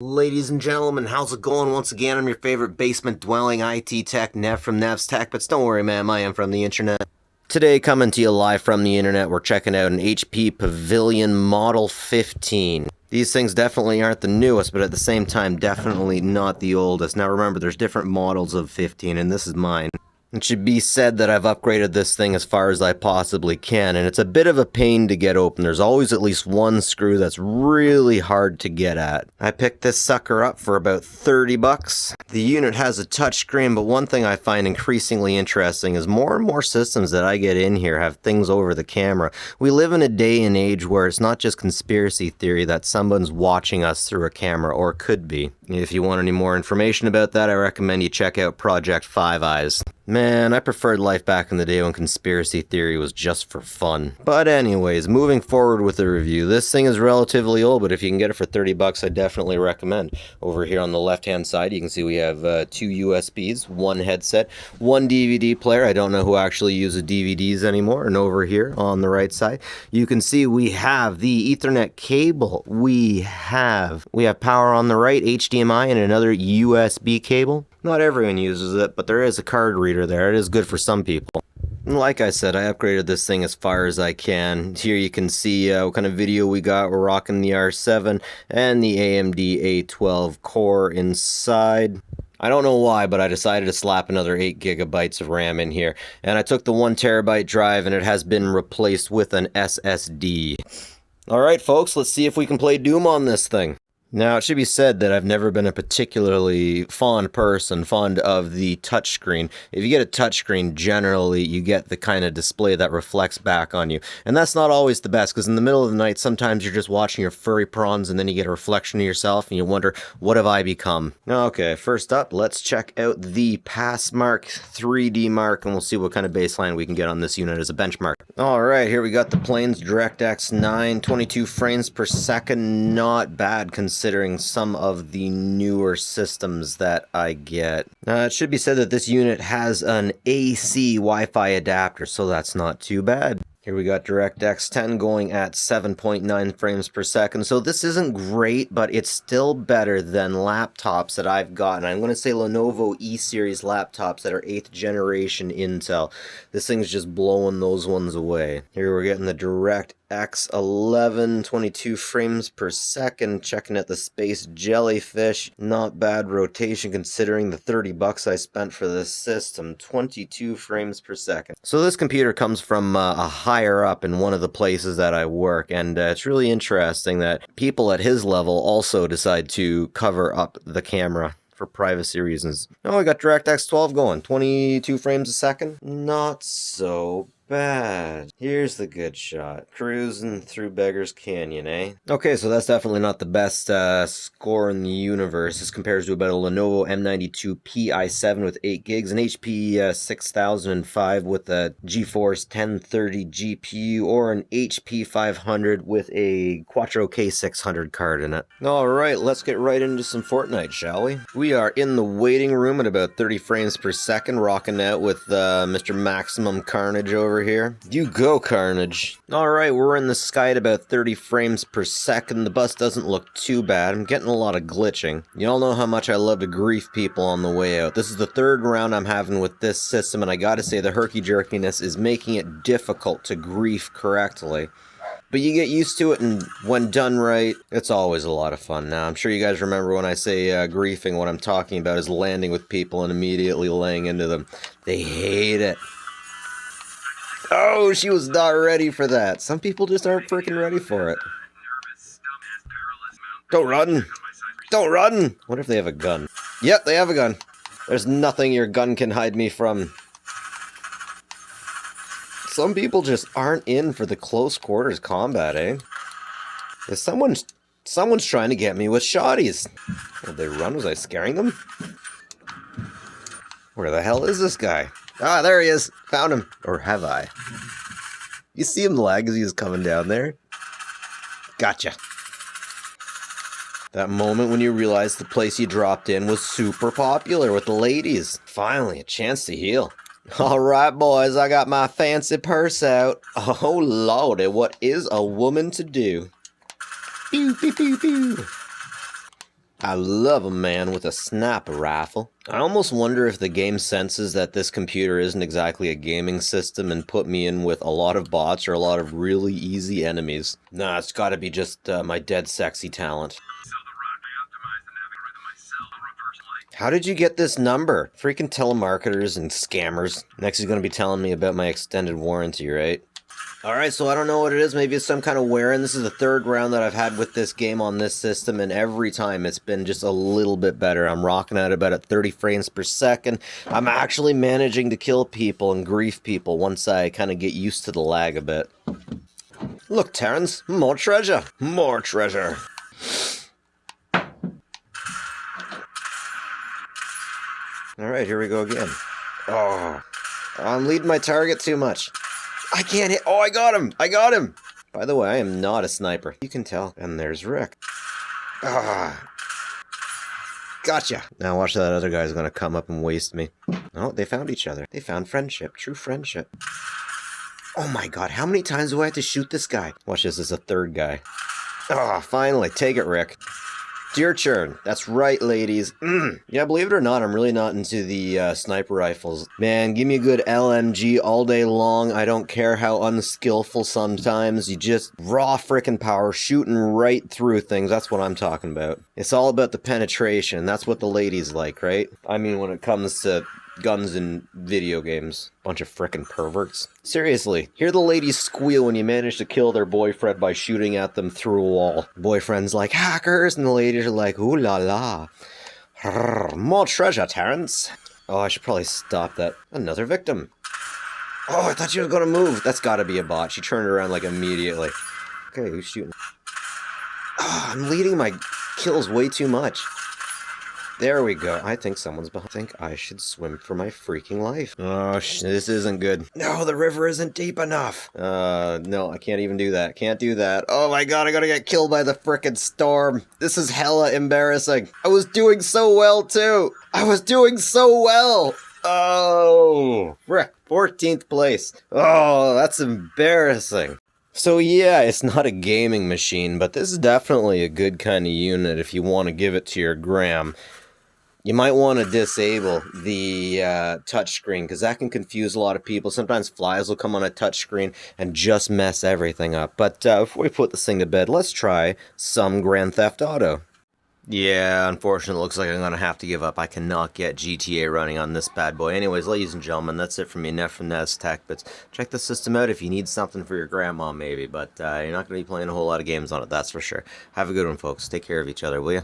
Ladies and gentlemen, how's it going? Once again, I'm your favorite basement dwelling IT tech, Nev from Nev's Tech, but don't worry, ma'am, I am from the internet. Today, coming to you live from the internet, we're checking out an HP Pavilion Model 15. These things definitely aren't the newest, but at the same time, definitely not the oldest. Now remember, there's different models of 15, and this is mine. It should be said that I've upgraded this thing as far as I possibly can, and it's a bit of a pain to get open. There's always at least one screw that's really hard to get at. I picked this sucker up for about 30 bucks. The unit has a touchscreen, but one thing I find increasingly interesting is more and more systems that I get in here have things over the camera. We live in a day and age where it's not just conspiracy theory that someone's watching us through a camera, or could be. If you want any more information about that, I recommend you check out Project Five Eyes. Man, I preferred life back in the day when conspiracy theory was just for fun. But anyways, moving forward with the review. This thing is relatively old, but if you can get it for 30 bucks, I definitely recommend. Over here on the left-hand side, you can see we have two USBs, one headset, one DVD player. I don't know who actually uses DVDs anymore. And over here on the right side, you can see we have the Ethernet cable. We have power on the right, HDMI, and another USB cable. Not everyone uses it, but there is a card reader there. It is good for some people. And like I said, I upgraded this thing as far as I can. Here you can see what kind of video we got. We're rocking the R7 and the AMD A12 core inside. I don't know why, but I decided to slap another 8 gigabytes of RAM in here. And I took the 1 terabyte drive, and it has been replaced with an SSD. Alright folks, let's see if we can play Doom on this thing. Now, it should be said that I've never been a particularly fond of the touchscreen. If you get a touchscreen, generally you get the kind of display that reflects back on you. And that's not always the best, because in the middle of the night, sometimes you're just watching your furry prawns and then you get a reflection of yourself and you wonder, what have I become? Okay, first up, let's check out the Passmark 3D Mark, and we'll see what kind of baseline we can get on this unit as a benchmark. Alright, here we got the planes, DirectX 9, 22 frames per second, not bad considering some of the newer systems that I get. It should be said that this unit has an AC Wi-Fi adapter, so that's not too bad. Here we got DirectX 10 going at 7.9 frames per second, so this isn't great, but it's still better than laptops that I've gotten. I'm going to say Lenovo E-Series laptops that are 8th generation Intel. This thing's just blowing those ones away. Here we're getting the DirectX 11, 22 frames per second, checking at the Space Jellyfish. Not bad rotation considering the 30 bucks I spent for this system, 22 frames per second. So this computer comes from a higher up in one of the places that I work, and it's really interesting that people at his level also decide to cover up the camera for privacy reasons. Oh, I got DirectX 12 going, 22 frames a second. Not so bad. Here's the good shot. Cruising through Beggar's Canyon, eh? Okay, so that's definitely not the best score in the universe. This compares to about a Lenovo M92 Pi7 with 8 gigs, an HP 6005 with a GeForce 1030 GPU, or an HP 500 with a Quattro K600 card in it. Alright, let's get right into some Fortnite, shall we? We are in the waiting room at about 30 frames per second, rocking out with Mr. Maximum Carnage over here. You go, Carnage. Alright, we're in the sky at about 30 frames per second. The bus doesn't look too bad. I'm getting a lot of glitching. Y'all know how much I love to grief people on the way out. This is the third round I'm having with this system, and I gotta say the herky-jerkiness is making it difficult to grief correctly. But you get used to it, and when done right, it's always a lot of fun. Now, I'm sure you guys remember when I say griefing, what I'm talking about is landing with people and immediately laying into them. They hate it. Oh, she was not ready for that. Some people just aren't freaking ready for it. Don't run. Don't run. What if they have a gun? Yep, they have a gun. There's nothing your gun can hide me from. Some people just aren't in for the close quarters combat, eh? Is someone's trying to get me with shotties. Did they run? Was I scaring them? Where the hell is this guy? Ah, there he is. Found him. Or have I? You see him lag as he was coming down there? Gotcha. That moment when you realize the place you dropped in was super popular with the ladies. Finally, a chance to heal. Alright boys, I got my fancy purse out. Oh lordy, what is a woman to do? Pew, pew, pew, pew. I love a man with a sniper rifle. I almost wonder if the game senses that this computer isn't exactly a gaming system and put me in with a lot of bots or a lot of really easy enemies. Nah, it's gotta be just my dead sexy talent. How did you get this number? Freaking telemarketers and scammers. Next he's gonna be telling me about my extended warranty, right? Alright, so I don't know what it is. Maybe it's some kind of wearing. This is the third round that I've had with this game on this system, and every time it's been just a little bit better. I'm rocking at about at 30 frames per second. I'm actually managing to kill people and grief people once I kind of get used to the lag a bit. Look, Terrence, more treasure. More treasure. Alright, here we go again. Oh, I'm leading my target too much. I can't hit. Oh, I got him. I got him. By the way, I am not a sniper. You can tell. And there's Rick. Ah. Gotcha. Now watch that other guy's gonna come up and waste me. Oh, they found each other. They found friendship. True friendship. Oh my god, how many times do I have to shoot this guy? Watch this, it's a third guy. Ah, finally. Take it, Rick. It's your turn. That's right, ladies. Yeah, believe it or not, I'm really not into the sniper rifles. Man, give me a good LMG all day long. I don't care how unskillful sometimes. You just raw frickin' power, shooting right through things. That's what I'm talking about. It's all about the penetration. That's what the ladies like, right? I mean, when it comes to guns in video games. Bunch of frickin' perverts. Seriously, hear the ladies squeal when you manage to kill their boyfriend by shooting at them through a wall. Boyfriend's like, hackers, and the ladies are like, ooh la la. More treasure, Terrence. Oh, I should probably stop that. Another victim. Oh, I thought she was gonna move. That's gotta be a bot. She turned around like immediately. Okay, who's shooting? Oh, I'm leading my kills way too much. There we go. I think someone's behind. I think I should swim for my freaking life. Oh, this isn't good. No, the river isn't deep enough. No, I can't even do that. Can't do that. Oh my god, I gotta get killed by the frickin' storm. This is hella embarrassing. I was doing so well, too. I was doing so well. Oh, frick. 14th place. Oh, that's embarrassing. So yeah, it's not a gaming machine, but this is definitely a good kind of unit if you want to give it to your gram. You might want to disable the touchscreen, because that can confuse a lot of people. Sometimes flies will come on a touchscreen and just mess everything up. But before we put this thing to bed, let's try some Grand Theft Auto. Yeah, unfortunately, it looks like I'm going to have to give up. I cannot get GTA running on this bad boy. Anyways, ladies and gentlemen, that's it from me, Neff from Nev's Tech Bits. Check the system out if you need something for your grandma, maybe. But you're not going to be playing a whole lot of games on it, that's for sure. Have a good one, folks. Take care of each other, will you?